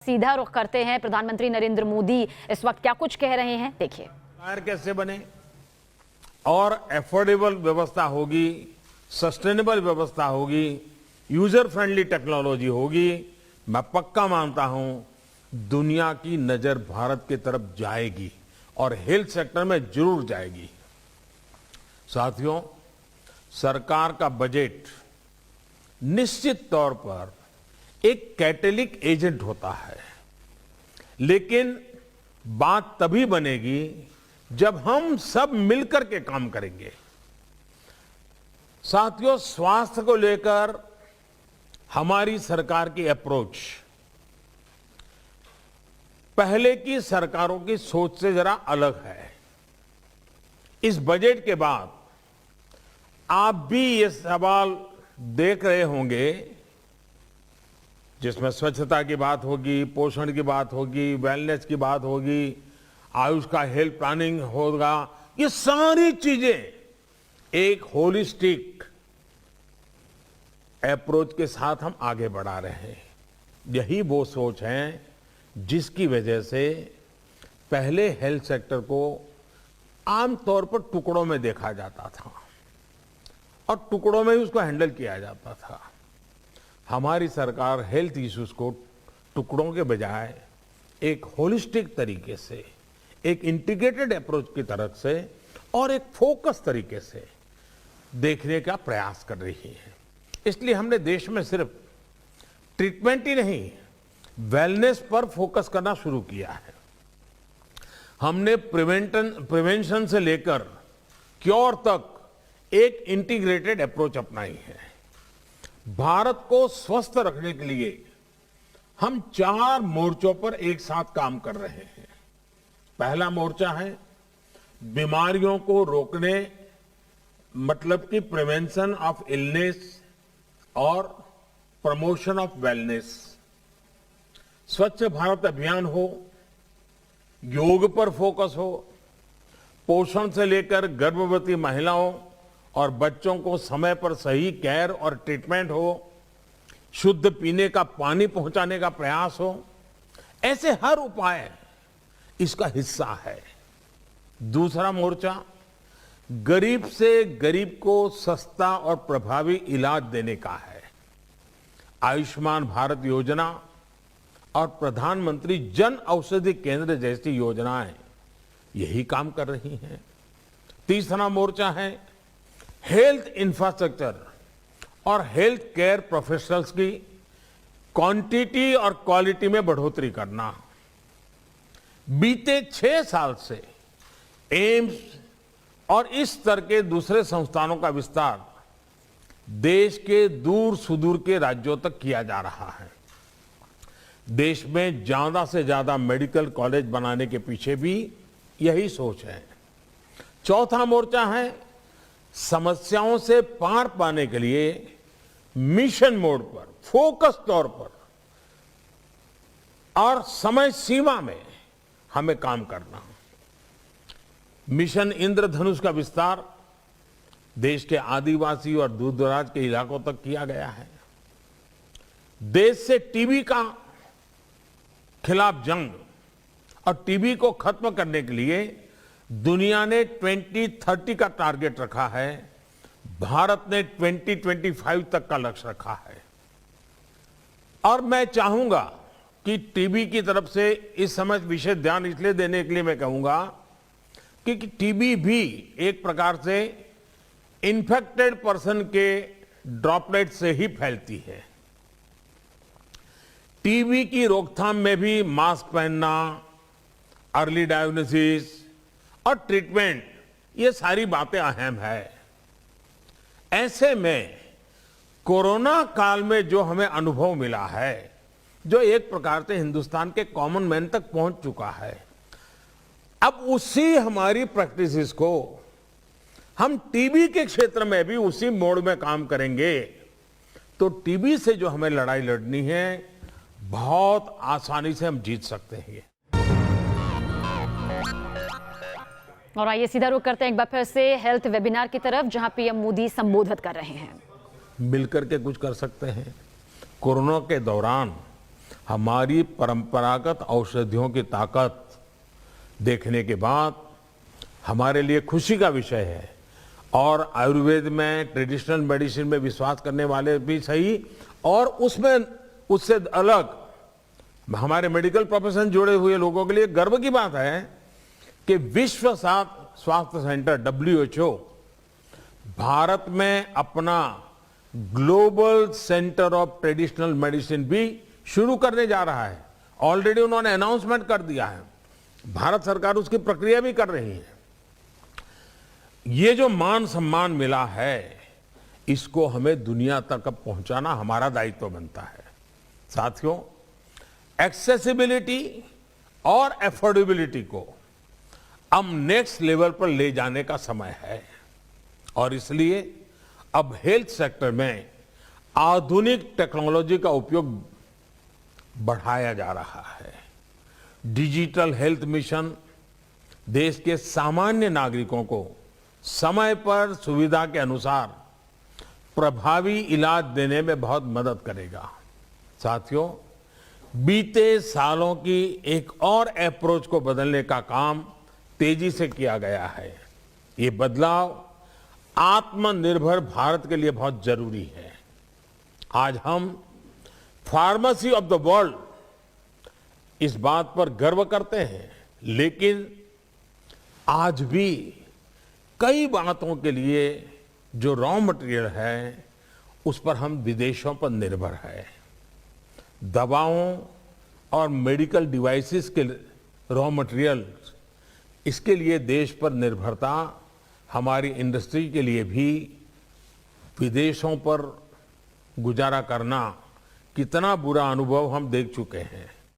सीधा रुख करते हैं। प्रधानमंत्री नरेंद्र मोदी इस वक्त क्या कुछ कह रहे हैं, देखिए। कैसे बने और एफोर्डेबल व्यवस्था होगी, सस्टेनेबल व्यवस्था होगी, यूजर फ्रेंडली टेक्नोलॉजी होगी। मैं पक्का मानता हूं दुनिया की नजर भारत की तरफ जाएगी और हेल्थ सेक्टर में जरूर जाएगी। साथियों, सरकार का बजट निश्चित तौर पर एक कैटेलिक एजेंट होता है, लेकिन बात तभी बनेगी जब हम सब मिलकर के काम करेंगे। साथियों, स्वास्थ्य को लेकर हमारी सरकार की अप्रोच पहले की सरकारों की सोच से जरा अलग है। इस बजट के बाद आप भी ये सवाल देख रहे होंगे, जिसमें स्वच्छता की बात होगी, पोषण की बात होगी, वेलनेस की बात होगी, आयुष का हेल्थ प्लानिंग होगा। ये सारी चीजें एक होलिस्टिक अप्रोच के साथ हम आगे बढ़ा रहे हैं। यही वो सोच है जिसकी वजह से पहले हेल्थ सेक्टर को आमतौर पर टुकड़ों में देखा जाता था और टुकड़ों में ही उसको हैंडल किया जाता था। हमारी सरकार हेल्थ इश्यूज को टुकड़ों के बजाय एक होलिस्टिक तरीके से, एक इंटीग्रेटेड अप्रोच की तरफ से और एक फोकस तरीके से देखने का प्रयास कर रही है। इसलिए हमने देश में सिर्फ ट्रीटमेंट ही नहीं, वेलनेस पर फोकस करना शुरू किया है। हमने प्रिवेंशन से लेकर क्योर तक एक इंटीग्रेटेड अप्रोच अपनाई है। भारत को स्वस्थ रखने के लिए हम 4 मोर्चों पर एक साथ काम कर रहे हैं। पहला मोर्चा है बीमारियों को रोकने, मतलब कि प्रिवेंशन ऑफ इलनेस और प्रमोशन ऑफ वेलनेस। स्वच्छ भारत अभियान हो, योग पर फोकस हो, पोषण से लेकर गर्भवती महिलाओं और बच्चों को समय पर सही केयर और ट्रीटमेंट हो, शुद्ध पीने का पानी पहुंचाने का प्रयास हो। ऐसे हर उपाय इसका हिस्सा है। दूसरा मोर्चा गरीब से गरीब को सस्ता और प्रभावी इलाज देने का है। आयुष्मान भारत योजना और प्रधानमंत्री जन औषधि केंद्र जैसी योजनाएं यही काम कर रही हैं। तीसरा मोर्चा है हेल्थ इंफ्रास्ट्रक्चर और हेल्थ केयर प्रोफेशनल्स की क्वांटिटी और क्वालिटी में बढ़ोतरी करना। बीते 6 साल से एम्स और इस स्तर के दूसरे संस्थानों का विस्तार देश के दूर सुदूर के राज्यों तक किया जा रहा है। देश में ज्यादा से ज्यादा मेडिकल कॉलेज बनाने के पीछे भी यही सोच है। चौथा मोर्चा है समस्याओं से पार पाने के लिए मिशन मोड पर, फोकस तौर पर और समय सीमा में हमें काम करना। मिशन इंद्रधनुष का विस्तार देश के आदिवासी और दूर दराज के इलाकों तक किया गया है। देश से टीबी का खिलाफ जंग और टीबी को खत्म करने के लिए दुनिया ने 2030 का टारगेट रखा है। भारत ने 2025 तक का लक्ष्य रखा है। और मैं चाहूंगा कि टीबी की तरफ से इस समय विशेष ध्यान इसलिए देने के लिए मैं कहूंगा कि टीबी भी एक प्रकार से इन्फेक्टेड पर्सन के ड्रॉपलेट से ही फैलती है। टीबी की रोकथाम में भी मास्क पहनना, अर्ली डायग्नोसिस और ट्रीटमेंट, ये सारी बातें अहम है। ऐसे में कोरोना काल में जो हमें अनुभव मिला है, जो एक प्रकार से हिंदुस्तान के कॉमन मैन तक पहुंच चुका है, अब उसी हमारी प्रैक्टिसेस को हम टीबी के क्षेत्र में भी उसी मोड में काम करेंगे तो टीबी से जो हमें लड़ाई लड़नी है, बहुत आसानी से हम जीत सकते हैं। और आइए सीधा रुख करते हैं एक बार फिर से हेल्थ वेबिनार की तरफ, जहां पीएम मोदी संबोधित कर रहे हैं। मिलकर के कुछ कर सकते हैं। कोरोना के दौरान हमारी परंपरागत औषधियों की ताकत देखने के बाद हमारे लिए खुशी का विषय है। और आयुर्वेद में, ट्रेडिशनल मेडिसिन में विश्वास करने वाले भी सही, और उसमें उससे अलग हमारे मेडिकल प्रोफेशन जुड़े हुए लोगों के लिए गर्व की बात है कि विश्व स्वास्थ्य सेंटर WHO भारत में अपना global centre of traditional medicine भी शुरू करने जा रहा है। ऑलरेडी उन्होंने अनाउंसमेंट कर दिया है, भारत सरकार उसकी प्रक्रिया भी कर रही है। ये जो मान सम्मान मिला है, इसको हमें दुनिया तक पहुंचाना हमारा दायित्व बनता है। साथियों, एक्सेसिबिलिटी और एफोर्डेबिलिटी को अब नेक्स्ट लेवल पर ले जाने का समय है, और इसलिए अब हेल्थ सेक्टर में आधुनिक टेक्नोलॉजी का उपयोग बढ़ाया जा रहा है। डिजिटल हेल्थ मिशन देश के सामान्य नागरिकों को समय पर सुविधा के अनुसार प्रभावी इलाज देने में बहुत मदद करेगा। साथियों, बीते सालों की एक और अप्रोच को बदलने का काम तेजी से किया गया है। ये बदलाव आत्मनिर्भर भारत के लिए बहुत जरूरी है। आज हम फार्मेसी ऑफ द वर्ल्ड इस बात पर गर्व करते हैं, लेकिन आज भी कई बातों के लिए जो रॉ मटेरियल है उस पर हम विदेशों पर निर्भर है। दवाओं और मेडिकल डिवाइसेस के रॉ मटेरियल, इसके लिए देश पर निर्भरता हमारी इंडस्ट्री के लिए भी विदेशों पर गुजारा करना कितना बुरा अनुभव हम देख चुके हैं।